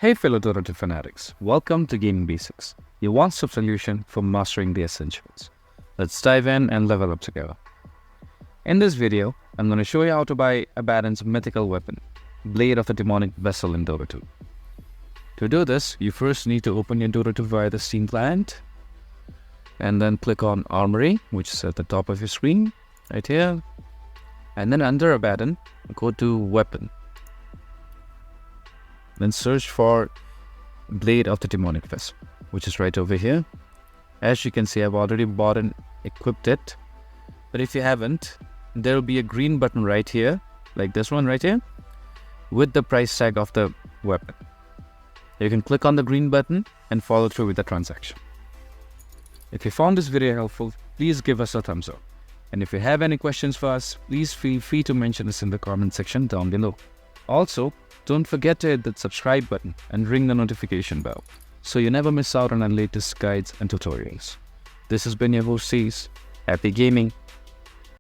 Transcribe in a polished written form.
Hey fellow Dota fanatics, welcome to Gaming Basics, your one-stop solution for mastering the essentials. Let's dive in and level up together. In this video, I'm going to show you how to buy Abaddon's mythical weapon, Blade of the Demonic Vessel in Dota 2. To do this, you first need to open your Dota 2 via the Steam client, and then click on Armory, which is at the top of your screen, right here. And then under Abaddon, go to Weapon. Then search for Blade of the Demonic Vessel, which is right over here. As you can see, I've already bought and equipped it. But if you haven't, there will be a green button right here, like this one right here, with the price tag of the weapon. You can click on the green button and follow through with the transaction. If you found this video helpful, please give us a thumbs up. And if you have any questions for us, please feel free to mention us in the comment section down below. Also, don't forget to hit that subscribe button and ring the notification bell so you never miss out on our latest guides and tutorials. This has been your host Cease. Happy gaming!